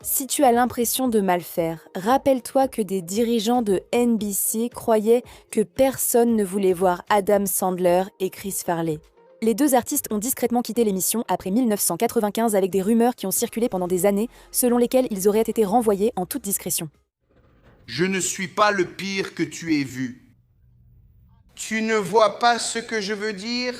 Si tu as l'impression de mal faire, rappelle-toi que des dirigeants de NBC croyaient que personne ne voulait voir Adam Sandler et Chris Farley. Les deux artistes ont discrètement quitté l'émission après 1995 avec des rumeurs qui ont circulé pendant des années, selon lesquelles ils auraient été renvoyés en toute discrétion. Je ne suis pas le pire que tu aies vu. Tu ne vois pas ce que je veux dire ?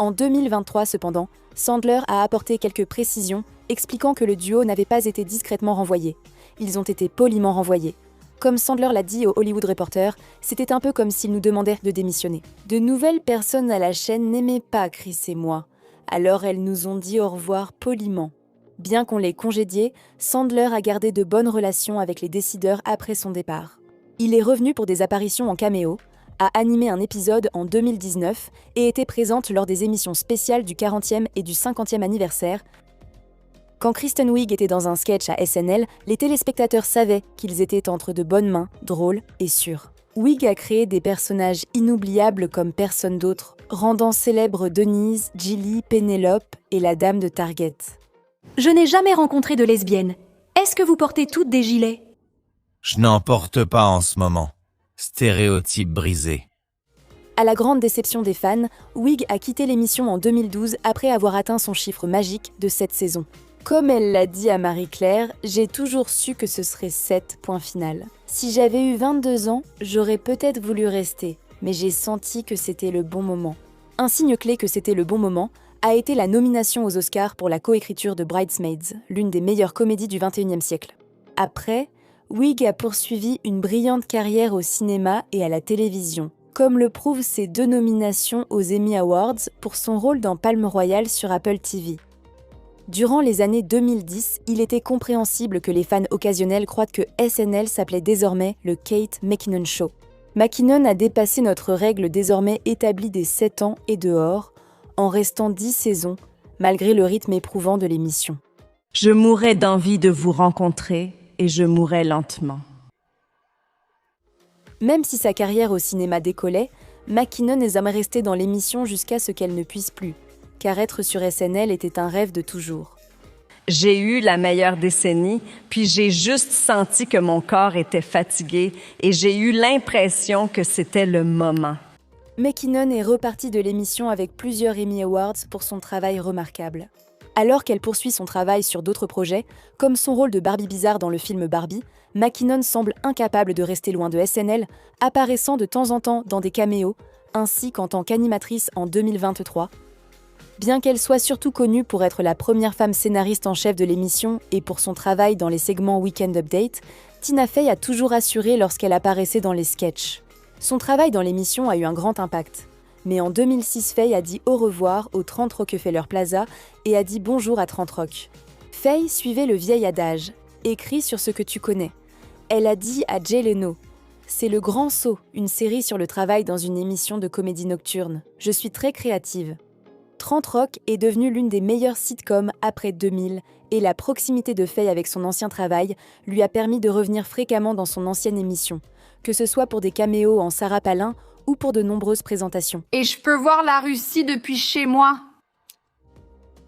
En 2023 cependant, Sandler a apporté quelques précisions, expliquant que le duo n'avait pas été discrètement renvoyé. Ils ont été poliment renvoyés. Comme Sandler l'a dit au Hollywood Reporter, c'était un peu comme s'ils nous demandaient de démissionner. De nouvelles personnes à la chaîne n'aimaient pas Chris et moi, alors elles nous ont dit au revoir poliment. Bien qu'on l'ait congédié, Sandler a gardé de bonnes relations avec les décideurs après son départ. Il est revenu pour des apparitions en caméo, a animé un épisode en 2019 et était présente lors des émissions spéciales du 40e et du 50e anniversaire. Quand Kristen Wiig était dans un sketch à SNL, les téléspectateurs savaient qu'ils étaient entre de bonnes mains, drôles et sûrs. Wiig a créé des personnages inoubliables comme personne d'autre, rendant célèbres Denise, Gilly, Pénélope et la dame de Target. Je n'ai jamais rencontré de lesbienne. Est-ce que vous portez toutes des gilets ? Je n'en porte pas en ce moment. Stéréotype brisé. À la grande déception des fans, Wiig a quitté l'émission en 2012 après avoir atteint son chiffre magique de 7 saisons. Comme elle l'a dit à Marie-Claire, j'ai toujours su que ce serait 7, point final. Si j'avais eu 22 ans, j'aurais peut-être voulu rester, mais j'ai senti que c'était le bon moment. Un signe clé que c'était le bon moment a été la nomination aux Oscars pour la coécriture de Bridesmaids, l'une des meilleures comédies du XXIe siècle. Après, Wiig a poursuivi une brillante carrière au cinéma et à la télévision, comme le prouvent ses 2 nominations aux Emmy Awards pour son rôle dans Palm Royal sur Apple TV. Durant les années 2010, il était compréhensible que les fans occasionnels croient que SNL s'appelait désormais le Kate McKinnon Show. McKinnon a dépassé notre règle désormais établie des 7 ans et dehors, en restant 10 saisons, malgré le rythme éprouvant de l'émission. Je mourrais d'envie de vous rencontrer et je mourrais lentement. Même si sa carrière au cinéma décollait, McKinnon est jamais restée dans l'émission jusqu'à ce qu'elle ne puisse plus, car être sur SNL était un rêve de toujours. J'ai eu la meilleure décennie, puis j'ai juste senti que mon corps était fatigué et j'ai eu l'impression que c'était le moment. McKinnon est repartie de l'émission avec plusieurs Emmy Awards pour son travail remarquable. Alors qu'elle poursuit son travail sur d'autres projets, comme son rôle de Barbie bizarre dans le film Barbie, McKinnon semble incapable de rester loin de SNL, apparaissant de temps en temps dans des caméos, ainsi qu'en tant qu'animatrice en 2023. Bien qu'elle soit surtout connue pour être la première femme scénariste en chef de l'émission et pour son travail dans les segments Weekend Update, Tina Fey a toujours assuré lorsqu'elle apparaissait dans les sketchs. Son travail dans l'émission a eu un grand impact. Mais en 2006, Fey a dit au revoir au 30 Rockefeller Plaza et a dit bonjour à 30 Rock. Fey suivait le vieil adage « Écris sur ce que tu connais ». Elle a dit à Jay Leno « C'est le grand saut, une série sur le travail dans une émission de comédie nocturne. Je suis très créative ». 30 Rock est devenue l'une des meilleures sitcoms après 2000 et la proximité de Fey avec son ancien travail lui a permis de revenir fréquemment dans son ancienne émission, que ce soit pour des caméos en Sarah Palin ou pour de nombreuses présentations. Et je peux voir la Russie depuis chez moi.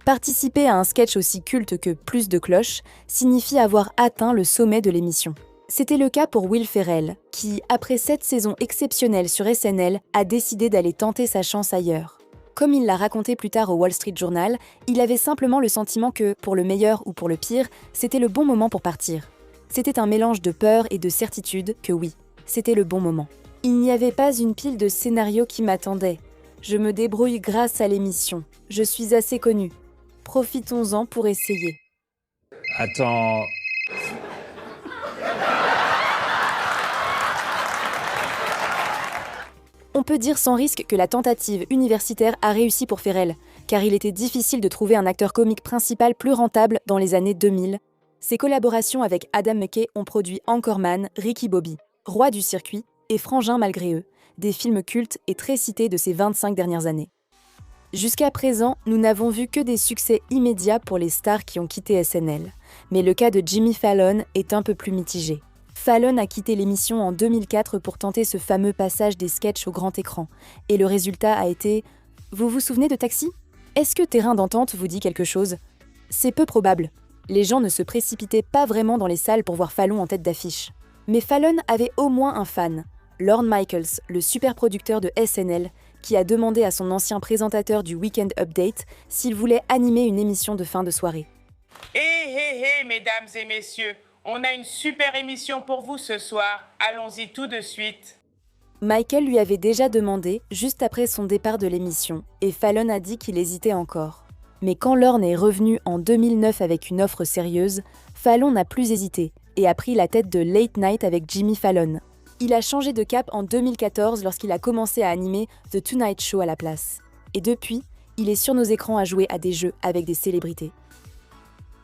Participer à un sketch aussi culte que Plus de cloches signifie avoir atteint le sommet de l'émission. C'était le cas pour Will Ferrell, qui, après 7 saisons exceptionnelles sur SNL, a décidé d'aller tenter sa chance ailleurs. Comme il l'a raconté plus tard au Wall Street Journal, il avait simplement le sentiment que, pour le meilleur ou pour le pire, c'était le bon moment pour partir. C'était un mélange de peur et de certitude que oui, c'était le bon moment. Il n'y avait pas une pile de scénarios qui m'attendait. Je me débrouille grâce à l'émission. Je suis assez connue. Profitons-en pour essayer. Attends... On peut dire sans risque que la tentative universitaire a réussi pour Ferrell, car il était difficile de trouver un acteur comique principal plus rentable dans les années 2000. Ses collaborations avec Adam McKay ont produit Anchorman, Ricky Bobby, Roi du circuit et Frangin malgré eux, des films cultes et très cités de ces 25 dernières années. Jusqu'à présent, nous n'avons vu que des succès immédiats pour les stars qui ont quitté SNL, mais le cas de Jimmy Fallon est un peu plus mitigé. Fallon a quitté l'émission en 2004 pour tenter ce fameux passage des sketchs au grand écran. Et le résultat a été... Vous vous souvenez de Taxi ? Est-ce que Terrain d'entente vous dit quelque chose ? C'est peu probable. Les gens ne se précipitaient pas vraiment dans les salles pour voir Fallon en tête d'affiche. Mais Fallon avait au moins un fan, Lorne Michaels, le super producteur de SNL, qui a demandé à son ancien présentateur du Weekend Update s'il voulait animer une émission de fin de soirée. Hé, mesdames et messieurs, on a une super émission pour vous ce soir. Allons-y tout de suite. Michael lui avait déjà demandé, juste après son départ de l'émission, et Fallon a dit qu'il hésitait encore. Mais quand Lorne est revenu en 2009 avec une offre sérieuse, Fallon n'a plus hésité et a pris la tête de Late Night avec Jimmy Fallon. Il a changé de cap en 2014 lorsqu'il a commencé à animer The Tonight Show à la place. Et depuis, il est sur nos écrans à jouer à des jeux avec des célébrités.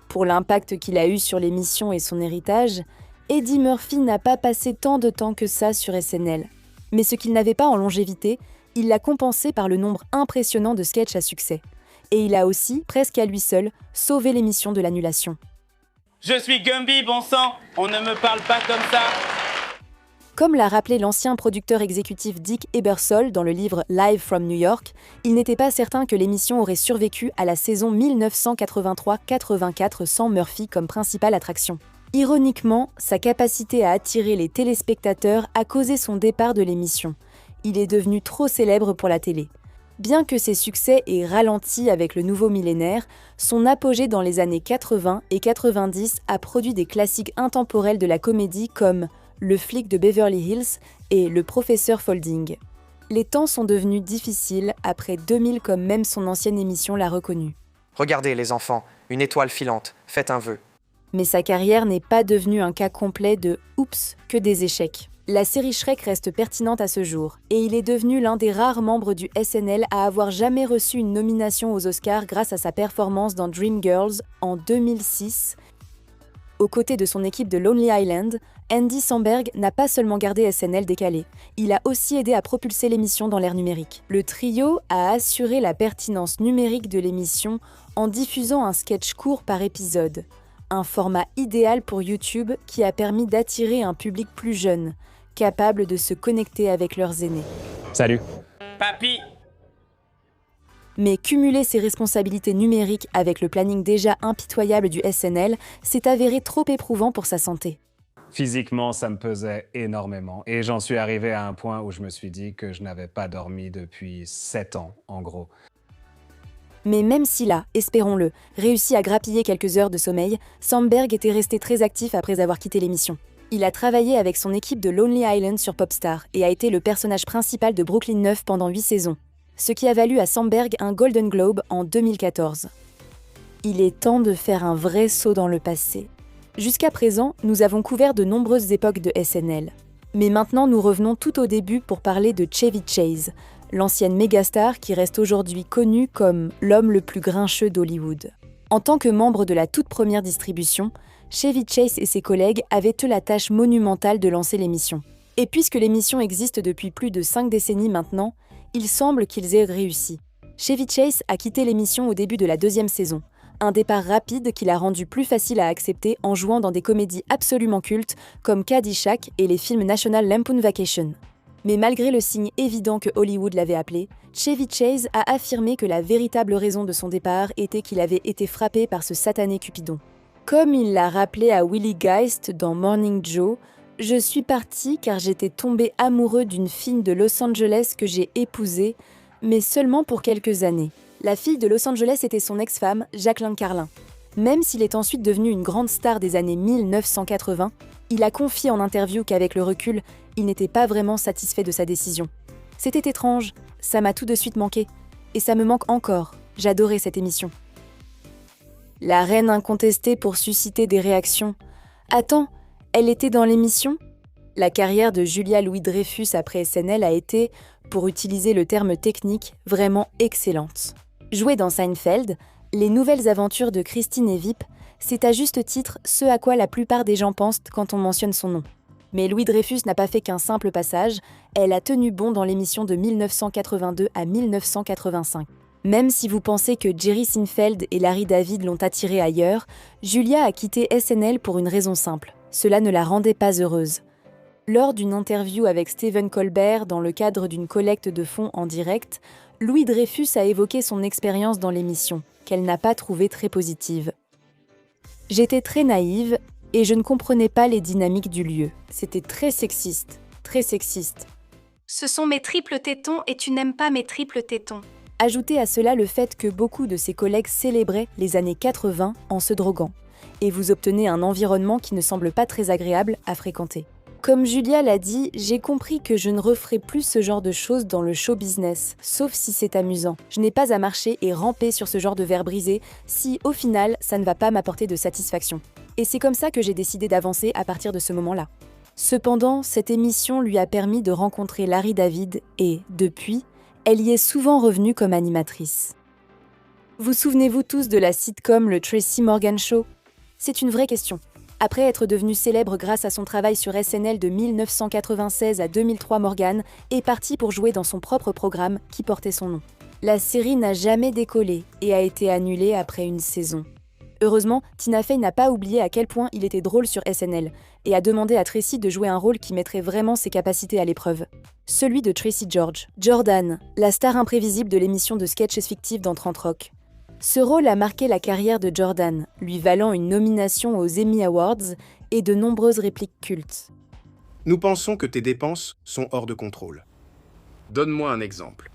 Pour l'impact qu'il a eu sur l'émission et son héritage, Eddie Murphy n'a pas passé tant de temps que ça sur SNL. Mais ce qu'il n'avait pas en longévité, il l'a compensé par le nombre impressionnant de sketchs à succès. Et il a aussi, presque à lui seul, sauvé l'émission de l'annulation. Je suis Gumby, bon sang. On ne me parle pas comme ça. Comme l'a rappelé l'ancien producteur exécutif Dick Ebersol dans le livre Live from New York, il n'était pas certain que l'émission aurait survécu à la saison 1983-84 sans Murphy comme principale attraction. Ironiquement, sa capacité à attirer les téléspectateurs a causé son départ de l'émission. Il est devenu trop célèbre pour la télé. Bien que ses succès aient ralenti avec le nouveau millénaire, son apogée dans les années 80 et 90 a produit des classiques intemporels de la comédie comme Le flic de Beverly Hills et Le professeur Folding. Les temps sont devenus difficiles après 2000 comme même son ancienne émission l'a reconnu. Regardez les enfants, une étoile filante, faites un vœu. Mais sa carrière n'est pas devenue un cas complet de « oups » que des échecs. La série Shrek reste pertinente à ce jour, et il est devenu l'un des rares membres du SNL à avoir jamais reçu une nomination aux Oscars grâce à sa performance dans Dreamgirls en 2006. Aux côtés de son équipe de Lonely Island, Andy Samberg n'a pas seulement gardé SNL décalé, il a aussi aidé à propulser l'émission dans l'ère numérique. Le trio a assuré la pertinence numérique de l'émission en diffusant un sketch court par épisode, un format idéal pour YouTube qui a permis d'attirer un public plus jeune, capable de se connecter avec leurs aînés. Salut. Papy. Mais cumuler ses responsabilités numériques avec le planning déjà impitoyable du SNL s'est avéré trop éprouvant pour sa santé. Physiquement, ça me pesait énormément. Et j'en suis arrivé à un point où je me suis dit que je n'avais pas dormi depuis 7 ans, en gros. Mais même s'il a, espérons-le, réussi à grappiller quelques heures de sommeil, Samberg était resté très actif après avoir quitté l'émission. Il a travaillé avec son équipe de Lonely Island sur Popstar et a été le personnage principal de Brooklyn 9 pendant 8 saisons, ce qui a valu à Samberg un Golden Globe en 2014. Il est temps de faire un vrai saut dans le passé. Jusqu'à présent, nous avons couvert de nombreuses époques de SNL. Mais maintenant, nous revenons tout au début pour parler de Chevy Chase, l'ancienne mégastar qui reste aujourd'hui connue comme l'homme le plus grincheux d'Hollywood. En tant que membre de la toute première distribution, Chevy Chase et ses collègues avaient eu la tâche monumentale de lancer l'émission. Et puisque l'émission existe depuis plus de 5 décennies maintenant, il semble qu'ils aient réussi. Chevy Chase a quitté l'émission au début de la 2e saison, un départ rapide qui l'a rendu plus facile à accepter en jouant dans des comédies absolument cultes comme Caddyshack et les films National Lampoon Vacation. Mais malgré le signe évident que Hollywood l'avait appelé, Chevy Chase a affirmé que la véritable raison de son départ était qu'il avait été frappé par ce satané Cupidon. Comme il l'a rappelé à Willie Geist dans Morning Joe, « Je suis parti car j'étais tombé amoureux d'une fille de Los Angeles que j'ai épousée, mais seulement pour quelques années. » La fille de Los Angeles était son ex-femme, Jacqueline Carlin. Même s'il est ensuite devenu une grande star des années 1980, il a confié en interview qu'avec le recul, il n'était pas vraiment satisfait de sa décision. « C'était étrange, ça m'a tout de suite manqué. Et ça me manque encore, j'adorais cette émission. » La reine incontestée pour susciter des réactions. « Attends, elle était dans l'émission ?» La carrière de Julia Louis-Dreyfus après SNL a été, pour utiliser le terme technique, vraiment excellente. Jouée dans Seinfeld, Les nouvelles aventures de Christine et Vip, c'est à juste titre ce à quoi la plupart des gens pensent quand on mentionne son nom. Mais Louis-Dreyfus n'a pas fait qu'un simple passage, elle a tenu bon dans l'émission de 1982 à 1985. Même si vous pensez que Jerry Seinfeld et Larry David l'ont attirée ailleurs, Julia a quitté SNL pour une raison simple. Cela ne la rendait pas heureuse. Lors d'une interview avec Stephen Colbert dans le cadre d'une collecte de fonds en direct, Louis-Dreyfus a évoqué son expérience dans l'émission, qu'elle n'a pas trouvée très positive. J'étais très naïve et je ne comprenais pas les dynamiques du lieu. C'était très sexiste, très sexiste. Ce sont mes triples tétons et tu n'aimes pas mes triples tétons. Ajoutez à cela le fait que beaucoup de ses collègues célébraient les années 80 en se droguant, et vous obtenez un environnement qui ne semble pas très agréable à fréquenter. Comme Julia l'a dit, j'ai compris que je ne referai plus ce genre de choses dans le show business, sauf si c'est amusant. Je n'ai pas à marcher et ramper sur ce genre de verre brisé si, au final, ça ne va pas m'apporter de satisfaction. Et c'est comme ça que j'ai décidé d'avancer à partir de ce moment-là. Cependant, cette émission lui a permis de rencontrer Larry David et, depuis, elle y est souvent revenue comme animatrice. Vous souvenez-vous tous de la sitcom Le Tracy Morgan Show ? C'est une vraie question. Après être devenue célèbre grâce à son travail sur SNL de 1996 à 2003, Morgan est partie pour jouer dans son propre programme qui portait son nom. La série n'a jamais décollé et a été annulée après une saison. Heureusement, Tina Fey n'a pas oublié à quel point il était drôle sur SNL et a demandé à Tracy de jouer un rôle qui mettrait vraiment ses capacités à l'épreuve. Celui de Tracy George. Jordan, la star imprévisible de l'émission de sketches fictifs dans 30 Rock. Ce rôle a marqué la carrière de Jordan, lui valant une nomination aux Emmy Awards et de nombreuses répliques cultes. Nous pensons que tes dépenses sont hors de contrôle. Donne-moi un exemple.